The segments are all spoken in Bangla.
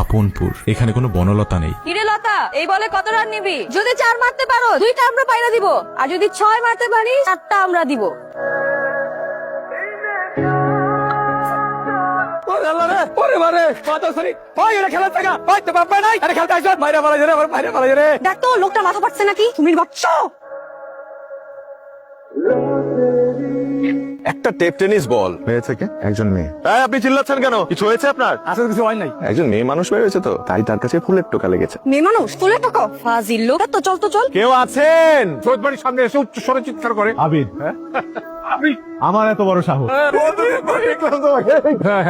আপনপুর। এখানে কোনো বনলতা নেই। হিরে লতা, এই বলে কত রান নিবি? যদি 4 মারতে পারো 2টা আমরা পাইরা দিব, আর যদি 6 মারতে পারি 4টা আমরা দিব। দেখ তো লোকটা মাথা পাচ্ছে নাকি? তুমি বাচ্চ একটা টেপ টেনিস বল হয়েছে কে? একজন মেয়ে। আপনি চিল্লাচ্ছেন কেন? কিছু হয়েছে আপনার? আসলে কিছু হয় নাই। একজন মেয়ে মানুষ বের হয়েছে তো, তাই তার কাছে ফুলের টোকা লেগেছে। মেয়ে মানুষ ফুলের টাকা ফাজিল লোক। তো চল তো চল। কেউ আছেন? সৈয়দ বাড়ির সামনে এসে উচ্চ স্বরে চিৎকার করে। আবিদ, আমার এত বড় সাহস। হ্যাঁ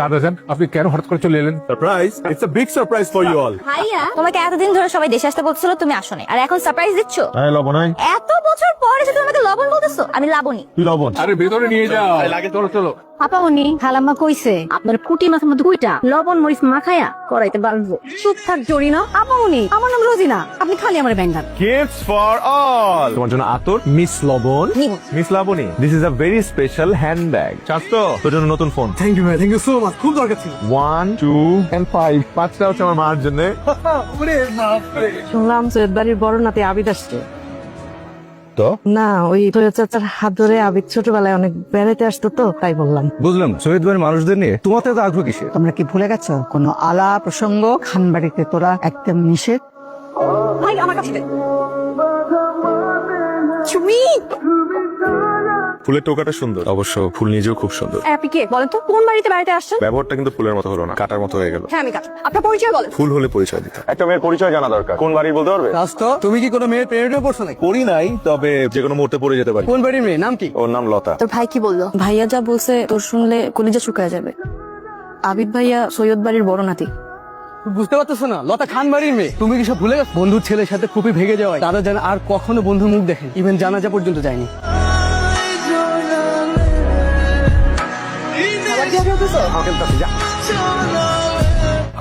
দাদা যান, আপনি কেন হঠাৎ করে চলে এলেন? Surprise, it's a big surprise for you all. ভাইয়া, তোমাকে এতদিন ধরে সবাই দেশে আসতে বলছিল, তুমি আসো নাই, আর এখন সারপ্রাইজ দিচ্ছ। হ্যাঁ লবণাই, এত বছর পর এসে তুমি আমাকে লবণ বলতেছো? আমি লাবণী। তুই লবণ। আরে ভেতরে নিয়ে যাও। লাগে, চলো চলো। আপামনি খালাম্মা কইছে আপনার পুটি মাথার মধ্যে কইটা লবণ মরিচ মাখায়া করাইতে পারবো। চুপ থাক জড়ি না। আপামনি, আমার নাম রোজিনা, আপনি খালি আমার ব্যাঙ্গান। Gifts for all. তোমার জন্য আতর, মিস লবণ, নিব। Miss Labani. This is a very special handbag. চাস তো? তোর জন্য নতুন ফোন। থ্যাংক ইউ ভাই, থ্যাংক ইউ সো মাচ, খুব দরকার ছিল। 1 2 and 5 পাঁচটা হচ্ছে আমার মার জন্য। শুনলাম সৈয়দ বাড়ির বড় নাতি আবিদ আসছে। তো না, ওই সৈয়দ চাচার হাত ধরে আবিদ ছোটবেলায় অনেক বেড়াইতে আসতো তো, তাই বললাম। বুঝলাম, সৈয়দ বাড়ির মানুষদের নিয়ে তোমার তো আগ্রহ কিসের? তোমরা কি ভুলে গেছো কোন আলা প্রসঙ্গ খানবাড়িতে তোরা একদম নিষেধ? ভাই আমার কাছে দে। চুমি ফুলের টোকাটা সুন্দর, অবশ্য ফুল নিজেও খুব সুন্দর। আপনি কে বলেন তো? কোন বাড়িতে বাড়িতে আসছেন? ব্যবহারটা কিন্তু ফুলের মতো হলো না, কাটার মতো হয়ে গেল। হ্যাঁ আমি কাজ। আপনার পরিচয় বলেন। ফুল হলে পরিচয় দিতে, একটা মেয়ের পরিচয় জানা দরকার। কোন বাড়ির বলতে পারবে? রাস্তা, তুমি কি কোনো মেয়ের প্রেমে পড়ছো নাকি? করি নাই, তবে যে কোনো মুহূর্তে পড়ে যেতে পারি। কোন বাড়ির মেয়ে, নাম কি? ওর নাম লতা। তোর ভাই কি বললো? ভাইয়া যা বলছে তোর শুনলে কলিজা শুকায় যাবে। আবিদ ভাইয়া সৈয়দ বাড়ির বড় নাতি। বুঝতে পারতেছো না, লতা খান বাড়ির মেয়ে। তুমি কি সব ভুলে গেছো? বন্ধুর ছেলের সাথে খুবই ভেগে যাওয়ায় দাদা যেন আর কখনো বন্ধুর মুখ দেখেন, ইভেন জানাজা পর্যন্ত যায়নি।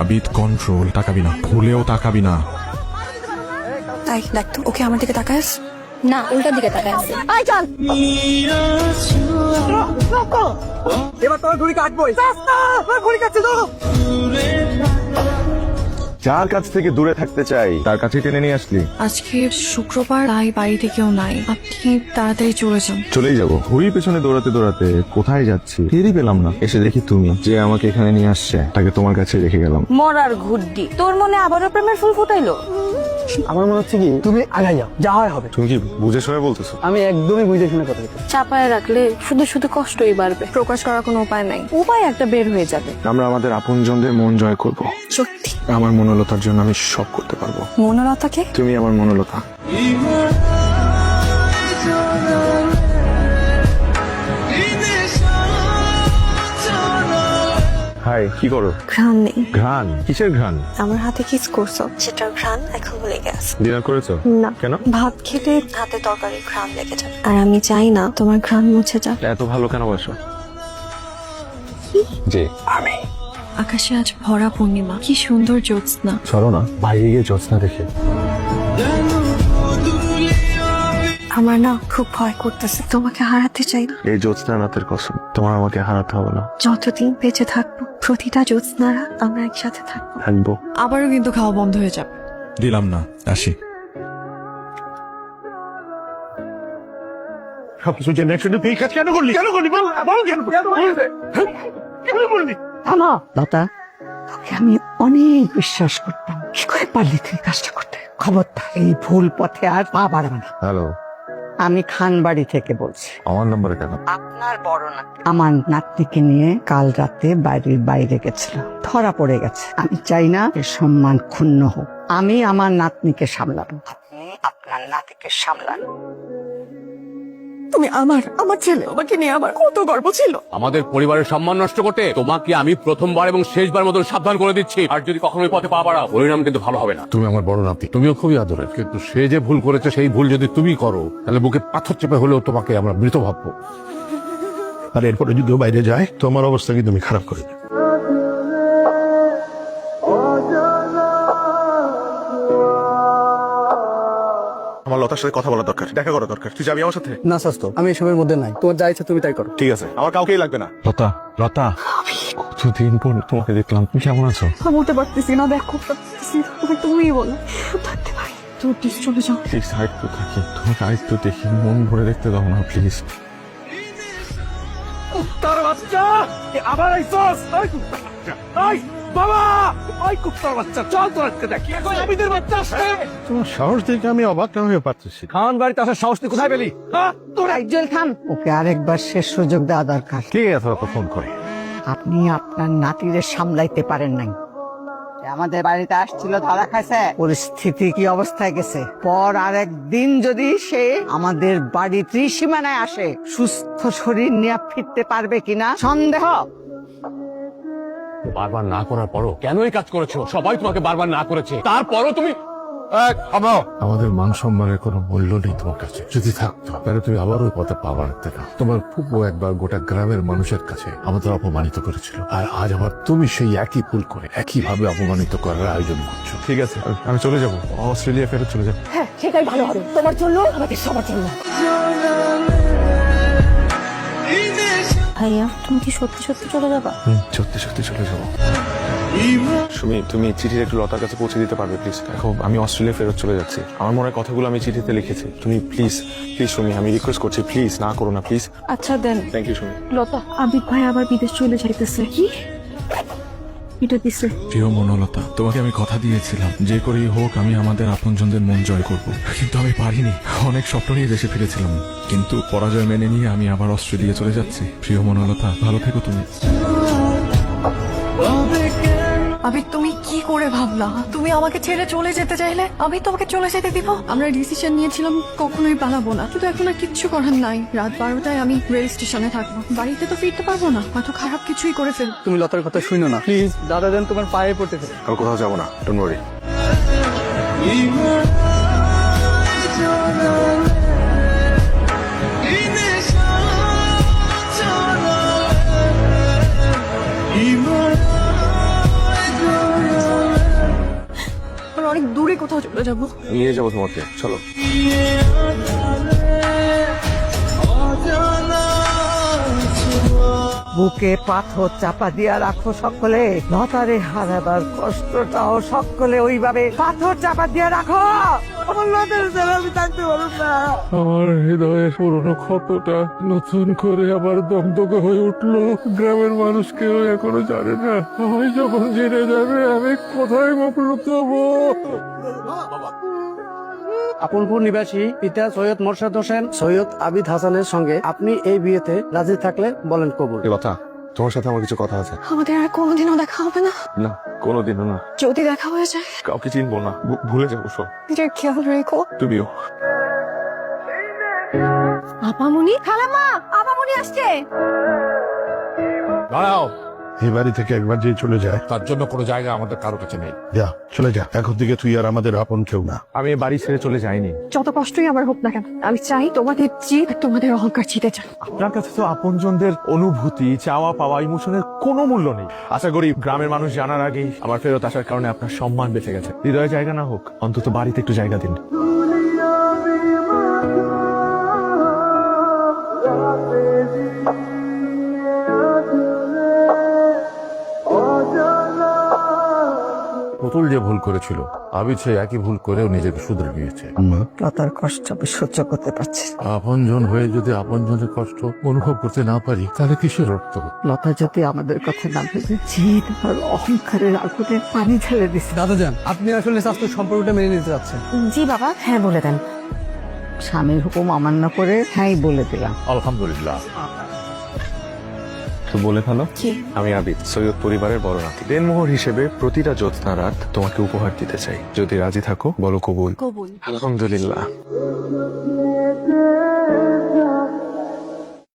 আবিদ কন্ট্রোল, তাকাবি না, ভুলেও তাকাবি না। তাই দেখ তো, ওকে আমার দিকে তাকাস না, উল্টার দিকে তাকায় আছে। আয় চল। এবার তোমার ঘুড়ি কাটবোই। ঘুড়ি কাটছে তো। যার কাছ থেকে দূরে থাকতে চাই তার কাছে টেনে নিয়ে আসলি। আজকে শুক্রবার, তাই বাড়িতে কেউ নাই, আপনি তাড়াতাড়ি চলে যান। চলেই যাবো। ঘুড়ির পেছনে দৌড়াতে দৌড়াতে কোথায় যাচ্ছি টেরই পেলাম না। এসে দেখি তুমি যে আমাকে এখানে নিয়ে আসছে, তাকে তোমার কাছে রেখে গেলাম। মরার ঘুড্ডি, তোর মনে আবারও প্রেমের ফুল ফুটাইলো? আমার মনে হচ্ছে কি তুমি আগাই যাও, যা হয় হবে। তুমি কি বুঝে শুনে বলতেছো? আমি একদমই বুঝে শুনে কথা বলছি। চাপায় রাখলে শুধু শুধু কষ্টই বাড়বে, প্রকাশ করার কোনো উপায় নাই। উপায় একটা বের হয়ে যাবে। আমরা আমাদের আপনজনদের মন জয় করব। সত্যি আমার মনোলতার জন্য আমি সব করতে পারবো। মনোলতাকে? তুমি আমার মনোলতা। হাই, কি করো? ঘ্রাণ নেই। ঘ্রাণ? কিসের ঘ্রাণ? আমার হাতে কিস করছো, সেটার ঘ্রাণ এখন ভুলে গেছে। ডিনার করেছো? না। কেন? ভাত খেলে হাতে তরকারি ঘ্রাণ লেগে যাবে, আর আমি চাই না তোমার ঘ্রাণ মুছে যাক। এত ভালো কেন বাসো? জি আমি। আকাশে আজ ভরা পূর্ণিমা, কি সুন্দর জ্যোৎস্না। চলো না বাইরে গিয়ে জ্যোৎস্না দেখে। আমার না খুব ভয় করতেছে, তোমাকে হারাতে চাই না। এই জ্যোৎস্না রাতের কসম, তোমার আমাকে হারাতে হবে না। যতদিন বেঁচে থাকবো প্রতিটা জ্যোৎস্নারা আমরা একসাথে থাকবো। থাকবো। আবারও কিন্তু খাওয়া বন্ধ হয়ে যাবে। দিলাম না, আসি। লতা, তোকে আমি অনেক বিশ্বাস করতাম, কি করে পারলি তুই কাজটা করতে? খবরদার এই ভুল পথে আর পা বাড়াবে না। হ্যালো, আমি খানবাড়ি থেকে বলছি। আমার নাম্বারে কেন? আপনার বড় নাতি আমার নাতনিকে নিয়ে কাল রাতে বাড়ির বাইরে গেছিল, ধরা পড়ে গেছে। আমি চাই না এর সম্মান ক্ষুণ্ণ হোক। আমি আমার নাতনিকে সামলাবো, আপনি আপনার নাতিকে সামলান। তুমি আমার ছেলে, আমাকে নিয়ে আমার কত গর্ব ছিল। আমাদের পরিবারের সম্মান নষ্ট করতে তোমাকে আমি প্রথমবার এবং শেষবার মতন সাবধান করে দিচ্ছি। আর যদি কখনো ওই পথে পা বাড়াও, পরিণাম কিন্তু ভালো হবে না। তুমি আমার বড় নাতি, তুমিও খুবই আদরের, কিন্তু সে যে ভুল করেছে সেই ভুল যদি তুমি করো তাহলে বুকে পাথর চেপে হলেও তোমাকে আমরা মৃত ভাববো। আর এরপরে যদি বাইরে যায় তোমার অবস্থা কি তুমি খারাপ করে দেবে। আমার লতার সাথে কথা বলা দরকার, দেখা করা দরকার। তুই যাবি আমার সাথে? না স্বাস্থ্য, আমি এসবের মধ্যে নাই, তোমার যা ইচ্ছা তুমি তাই করো। ঠিক আছে, আমার কাউকেই লাগবে না। লতা, লতা, কতদিন পর তোমাকে দেখলাম, তুমি কেমন আছো? আমি উঠতে পারতেছি না, দেখো তুমি বলো থাকতে পারি তো প্লিজ চলে যাও। প্লিজ আরেকটু থাকি, তোমাকে আরেকটু দেখি, মন ভরে দেখতে দাও না প্লিজ। কুত্তার বাচ্চা আবার আইসস, ওই কুত্তার বাচ্চা, ওই বাবা, ওই কুত্তার বাচ্চা, চল তোর আজকে দেখি এখন আবিদের বাচ্চা আসছে। তোমার সাহস দেখে আমি অবাক না হয়ে পারতেছি। খান বাড়িতে আসার সাহস তুই কোথায় পেলি? হ্যাঁ তোর একজন খান, ওকে আরেকবার শেষ সুযোগ দেওয়া দরকার। কে এত ফোন করে? আপনি আপনার নাতিদের সামলাইতে পারেন নাই। সে আমাদের বাড়িতে আসছিল, ধরা খাইছে, পরিস্থিতি কি অবস্থায় গেছে। পর আরেকদিন যদি সে আমাদের বাড়ি ত্রিসীমানায় আসে, সুস্থ শরীর নিয়ে ফিরতে পারবে কিনা সন্দেহ। বারবার না করার পরও কেন এই কাজ করেছো? সবাই তোমাকে বারবার না করেছে, তারপরও তুমি আমাদের মান সম্মানের কোনো মূল্য নেই তোমার কাছে। যদি থাকতো তাহলে তুমি আবার ওই পথে পা বাড়াতে না। তোমার ফুপু একবার গোটা গ্রামের মানুষের কাছে আমাদের অপমানিত করেছিল, আর আজ আবার তুমি সেই একই ভুল করে একইভাবে অপমানিত করার আয়োজন করছো। ঠিক আছে, আমি চলে যাব, অস্ট্রেলিয়া ফেরত চলে যাব। হ্যাঁ সেটাই ভালো হবে, তোমার জন্য আমাদের সবার জন্য। ভাইয়া তুমি কি সত্যি সত্যি চলে যাবা? সত্যি সত্যি চলে যাবো। সুমি, তুমি চিঠিটা একটু লতার কাছে পৌঁছে দিতে পারবে প্লিজ? দেখো আমি অস্ট্রেলিয়া ফেরত চলে যাচ্ছি, আমার মনে হয় কথাগুলো আমি চিঠিতে লিখেছি। তুমি প্লিজ প্লিজ সুমি, আমি রিকোয়েস্ট করছি, প্লিজ না করো না প্লিজ। আচ্ছা দেন। Thank you Sumi. লতা, আবিদ ভাই আবার বিদেশ চলে যাইতেছে। কি এটা দিছে? প্রিয় মনোলতা, তোমাকে আমি কথা দিয়েছিলাম যে করেই হোক আমি আমাদের আপনজনদের মন জয় করব, কিন্তু আমি পারিনি। অনেক স্বপ্ন নিয়ে দেশে ফিরেছিলাম, কিন্তু পরাজয় মেনে নিয়ে আমি আবার অস্ট্রেলিয়া চলে যাচ্ছি। প্রিয় মনোলতা, ভালো থেকো তুমি। আবিদ তুমি কি করে ভাবলা তুমি আমাকে ছেড়ে চলে যেতে চাইলে? আমি তোমাকে চলে যেতে দিব? আমরা ডিসিশন নিয়েছিলাম কখনোই পালাবো না, কিন্তু এখন আর কিচ্ছু করার নাই। রাত 12টায় আমি রেল স্টেশনে থাকবো, বাড়িতে তো ফিরতে পারবো না, হয়তো খারাপ কিছুই করে ফেল। তুমি লতার কথা শুনো না প্লিজ, দাদা যেন তোমার পায়ে পড়তে ফেলে। আর কোথাও যাবো না, ডোন্ট ওয়ারি। অনেক দূরে কোথাও চলে যাবো। নিয়ে যাবো তোমাকে, চলো। বুকে পাথর চাপা দিয়া রাখো সকলে, লতারে হারাবার কষ্টটাও সকলে ওইভাবে পাথর চাপা দিয়া রাখো। আমার লতার ছাড়া আমি থাকতে পারবো না। আমার হৃদয়ের পুরনো ক্ষতটা নতুন করে আবার দগদগে হয়ে উঠলো। গ্রামের মানুষ কেউ এখনো জানে না, সবাই যখন জেনে যাবে আমি কোথায় মুখ লুকাবো। আপনপুর নিবাসী পিতা সৈয়দ মোরশেদ হোসেন সৈয়দ আবিদ হাসানের সঙ্গে আপনি এই বিয়েতে রাজি থাকলে বলেন কবুল। লতা, তোমার সাথে আমার কিছু কথা আছে। আমাদের আর কোনোদিনও দেখা হবে না? না, কোনোদিনও না। যদি দেখা হয়ে যায়? কাউকে চিনবো না, ভুলে যাবো সব। নিজের খেয়াল রেখো। তুমিও। আপামনি, খালামা, আপামনি আসছে। দাঁড়াও, এই বাড়ি থেকে একবার যে চলে যায় তার জন্য কোনো জায়গা আমাদের কারো কাছে নেই। যা চলে যা, এখন থেকে তুই আর আমাদের আপন কেউ না। আমি এই বাড়ি ছেড়ে চলে যাইনি। যত কষ্টই আমার হোক না কেন, আমি চাই তোমাদের জিত আর তোমাদের অহংকার জিতে যাক। আপনার কাছে তো আপনজনদের অনুভূতি, চাওয়া পাওয়া, ইমোশনের কোনো মূল্য নেই। আশা করি গ্রামের মানুষ জানার আগেই আমার ফেরত আসার কারণে আপনার সম্মান বেঁচে গেছে। হৃদয়ে জায়গা না হোক, অন্তত বাড়িতে একটু জায়গা দিন। পুতুল যে ভুল করেছিল, আবিদ সে একই ভুল করেও নিজেকে শুধরে নিয়েছে। লতার কষ্ট আমি সহ্য করতে পারছি না। আপনজন হয়ে যদি আপনজনের কষ্ট অনুভব করতে না পারি, তাহলে কিসের অর্থ? লতা যদি আমাদের কথা না ভেবে জিদ আর অহংকারের আগুনে পানি ঢেলে দিছে। দাদা যান, আপনি আসলে স্বাস্থ্য সম্পর্কটা মেনে নিতে চাচ্ছেন? জি বাবা, হ্যাঁ বলে দেন। স্বামীর হুকুম অমান্য করে হ্যাঁ বলে দিলাম। আলহামদুলিল্লাহ। তো বলে ফেলো, কি? আমি আবিদ, সৈয়দ পরিবারের বড় নাতি। দেনমোহর হিসেবে প্রতিটা জ্যোৎস্না রাত তোমাকে উপহার দিতে চাই। যদি রাজি থাকো বলো কবুল। কবুল। আলহামদুলিল্লাহ।